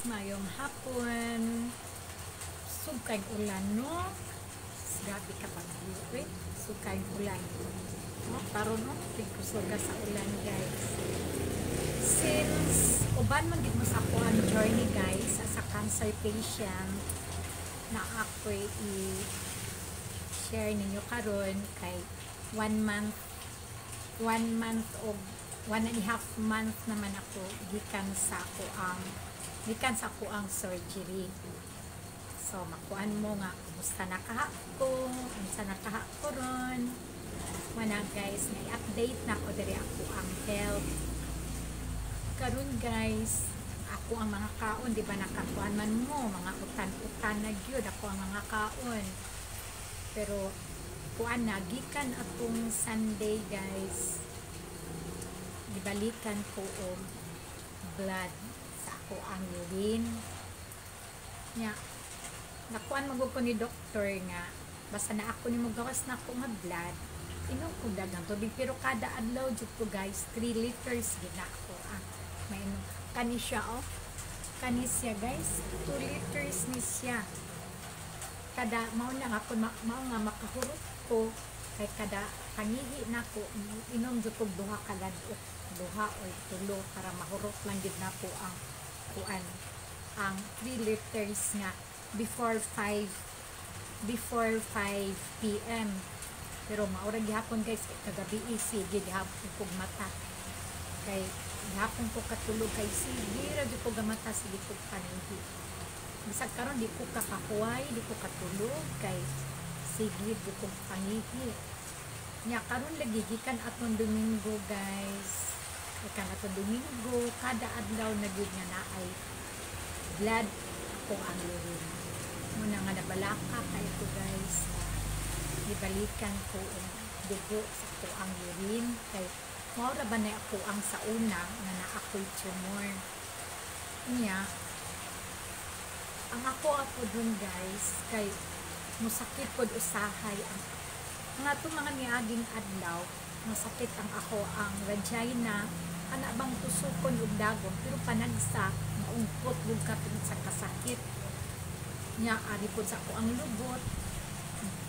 Mayong hapon. Sugkay ulan, no? Grabe ka pag eh. Sugkay ulan. No? Taro, no? Tigkusuga sa ulan, guys. Since uban man gid mo sa ako ang journey, guys, as a cancer patient, na ako'y i-share ninyo karon kay 1 month o 1.5 month naman ako gikan sa ako ang surgery. So makuan mo nga kumusta na kahapon, unsa na kahapon ron. Guys, na-update na ko diri ako ang health karon, guys. Ako ang mga kaon, di ba nakakuan man mo mga utan-utan na gyud ako ang mga kaon. Pero kuan na gikan atong Sunday, guys, gibalikan ko og blood sa ako ang urine nya. Nakuan magud ko ni doktor nga basta na ako nimo gawas na ako nga blood, inom ko dagang tubig, pero kada adlaw jud ko, guys, 3 liters gid ako mainom. Kani siya, kani siya, guys, 2 liters ni siya kada mao na ako mao nga makahurot ko kay kada pangihi nako inom jud ko duha ka ladok, duha o tulo para mahurot lang gid nako ang kuan ang 3 liters nga before 5 p.m. pero maura gihapon, guys, kagabi sige gihapon ko mata kay gihapon ko katulog kay sige ra jud ko gamata, sige ko paninghi bisag karon di ko kakahuway, di ko katulog kay sige jud ko paninghi nya. Karon lagi gikan atong Domingo, guys, ikan atong Domingo kada adlaw na gyud nga naay blood ako ang urine. Muna nga nabalaka kay ko, guys, gibalikan ko ang dugo sa ako ang urine kay mao ra ba na ako ang sa una nga naa ako'y tumor niya. Ang ako dun, guys, kay musakit pod usahay ang nga itong mga niaging adlaw, masakit ang ako ang vagina, ana bang tusukon ug dagom, pero panagsa maungkot ug kapin sa kasakit nya. Ari pod sa ako ang lubot,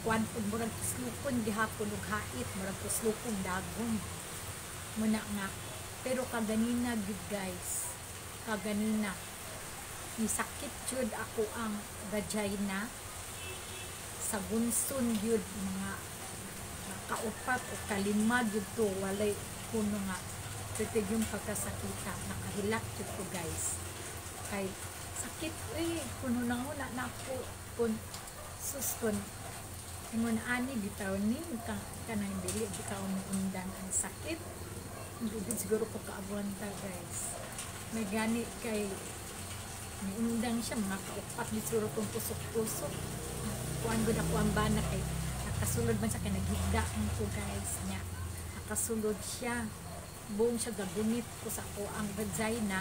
kuan pod murag tuslukon gihapon ug hait, murag tuslukon dagom muna nga. Pero kaganina gid, guys, kaganina nisakit jud ako ang vagina sa gunson jud, mga kaupat o kalima jud to, walay kuno nga titig yung pagkasakita, nakahilak jud ko, guys, kay sakit kuno na una na ako kun suskon ingon ani bitaw ni kanang dili bitaw mo undan ang sakit, hindi siguro ko kaabuanta, guys. May gani kay may undang siya, mga kaupat di siguro kung tusok-tusok kuan gud ako ang bana kay nakasulod man sa kay naghigda ko, guys, nya nakasulod siya buong siya gagunit ko sa ako ang vagina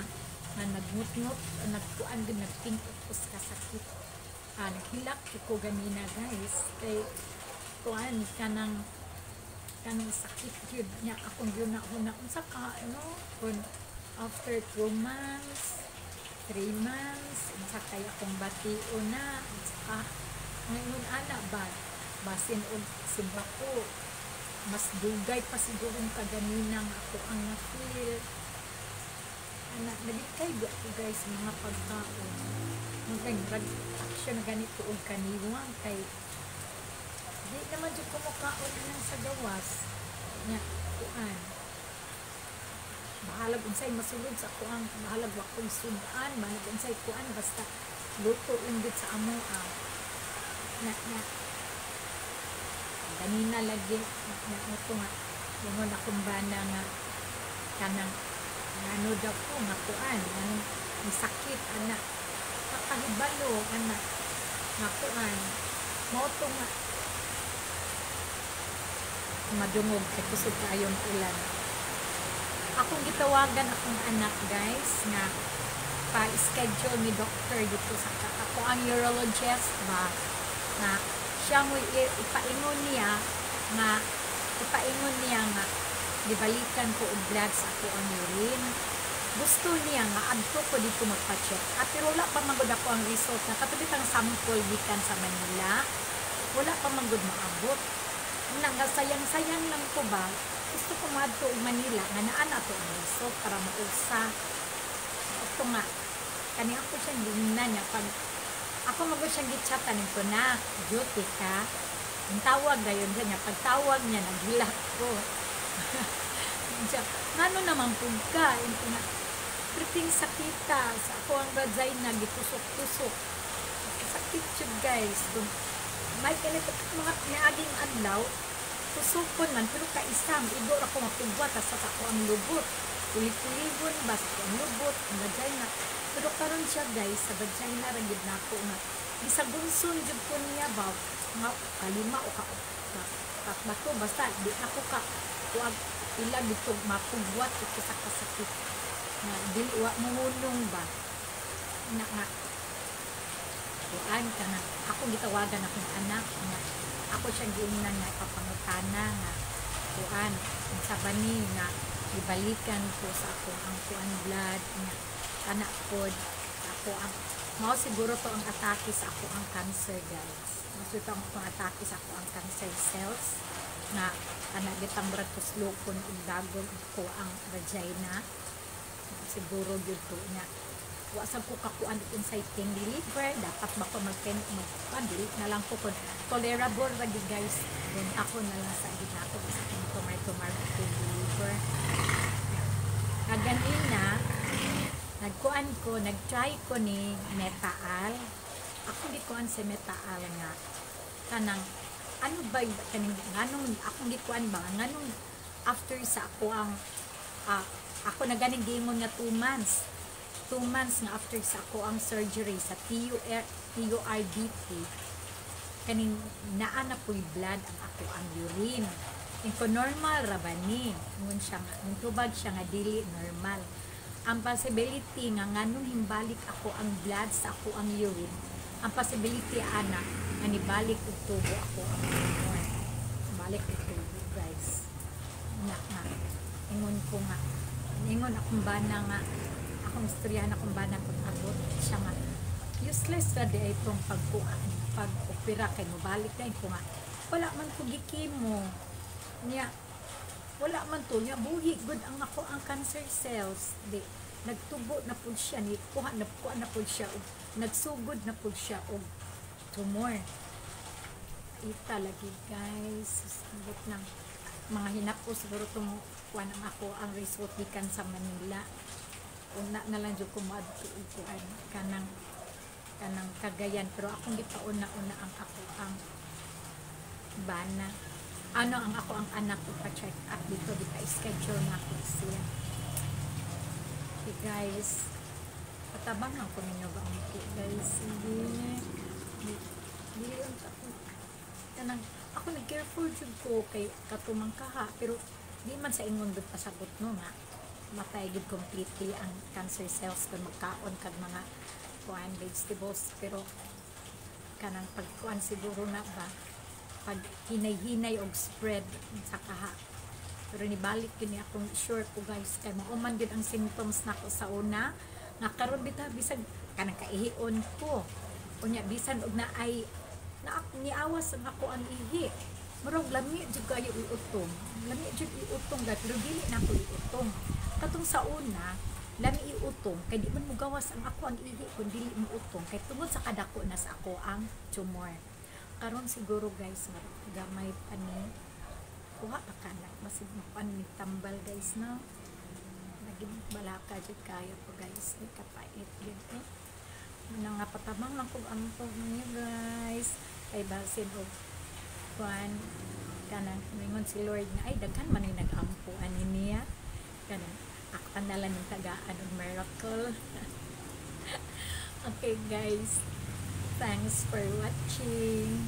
nga nagngut-ngut, nagkuan gud nagpingkot ko sa sakit. Naghilak ko ganina, guys, kay kuan kanang sakit yun nya akong yun na unsa ka kun after 2 months 3 months unsa kaya akong batio na unsa ngayon ana ba basin og simba ko mas dugay pa siguro kaganina nga ako ang na-feel anak nalikay ko, guys, mga pagkaon nag action na ganito og kaniwang kay di naman jud ko mukaon nang sa gawas nya kuan bahalag unsay masulod sa kuan, bahalag wa kong sudan, bahalag unsay kuan, basta luto lang gid sa amo nya ganina lagi na ito nga yung akong bana nga kanang nano daw ko nga kuan ang sakit anak kakahibalo anak nga kuan mao to nga madungog kay kusog kayong ulan. Akong gitawagan akong anak, guys, nga pa-schedule ni doctor dito sa ako ang urologist ba nga siya mo ipaingon niya nga gibalikan ko og blood sa ako ang urine gusto niya nga adto ko dito magpa-check up, pero wala pa magud ako ang result na katubit ang sample gikan sa Manila, wala pa magud maabot. Nga sayang-sayang lang ko ba, gusto ko madto og Manila nga naa na to ang result para mausa. Ito nga kani ako siyang gingnan niya pag ako magud siyang gichatan ko na duty ka. Ang tawag dayon niya, pagtawag niya naghilak ko. Ngano naman pud ka, ito na priting sakita sa ako ang vagina gitusok-tusok. Sakit siya guys. Kung may ganito mga niaging adlaw, tusokon man pero kaisam igor ako mapugwat sa ako ang lubot. Kulit-kulibon ba sa ang lubot, ang vagina. Pero karon siya guys, sa vagina ra gid nako nga gisagunson jud ko niya ba nga kalima o ka bato basta di ako ka kuag ila dito mapugwat ito sa kasakit na dili wa mohunong ba na nga kuan ka na ako gitawagan akong anak nga ako siya giingnan nga ipapangutana nga kuan sa bani nga ibalikan ko sa ako ang kuan blood nga kana pod ako ang mao siguro to ang atake sa ako ang cancer guys. Mas ito ang atake sa ako ang cancer cells na kana gitang bratos lukon ug dagon ko ang vagina. Siguro gyud to nya. Wa sa ko kakuan inside king liver dapat ba ko magpandili na lang ko kun tolerable ra gyud guys. Then ako na lang sa gid ako sa king tomato king liver. Kaganin na nagkuan ko, nag-try ko ni Metaal. Ako gikuan si Metaal nga kanang ano ba kaning nganong akong gikuan ba nganong after sa ako ang ako na ganing giingon nga 2 months. 2 months nga after sa ako ang surgery sa TURBT kaning naa na puy blood ang ako ang urine. Inko normal ra ba ni? Ngun siya nga tubag siya nga dili normal. Ang possibility nga nganong himbalik ako ang blood sa ako ang urine, ang possibility ana nga nibalik og tubo ako ang urine. Balik og tubo guys. Na ingon ko nga ingon akong bana nga akong istorya akong bana kung abot siya nga useless ra di itong pag-opera kay mobalik na ko nga wala man ko gikimo niya wala man to niya buhi good ang ako ang cancer cells di nagtubo na pud siya ni kuha na pud siya og nagsugod na pud siya og tumor ita lagi guys sabot ng mga hinapos siguro tong kuan ang ako ang result gikan sa Manila una na lang jud ko maadto og kuan kanang Cagayan pero akong gipauna-una ang ako ang bana ano ang ako ang anak ko pa-check up dito di pa schedule na ako siya. Okay guys, patabang lang ko ninyo ba ang okay guys, hindi ako nag-careful jud ko kay katumang kaha pero di man sa ingon dud pasabot no nga matay gid completely ang cancer cells kung magkaon kag mga kuan vegetables pero kanang pagkuan siguro na ba pag hinay-hinay og spread sa kaha pero nibalik kini akong sure ko guys kay mauman gid ang symptoms nako sa una nga karon bitaw bisag kanang kaihion ko unya bisan og naay na niawas ang ako ang ihi murag lami jud kayo iutong lami jud iutong guys pero dili na ko iutong katong sa una lami iutong kay di man mo gawas ang ako ang ihi kun dili mo utong kay tungod sa kadako na sa ako ang tumor karon siguro guys gamay pa ni kuha pa kana masig mapan ni tambal guys no naging balaka jud kayo po guys ay kapait yun nga patabang lang kung ang po niyo guys kay basin og kuan kanang mingon si Lord na ay daghan man ay nagampo ani niya kanang ako pandalan ng tagaan og miracle. Okay guys, thanks for watching.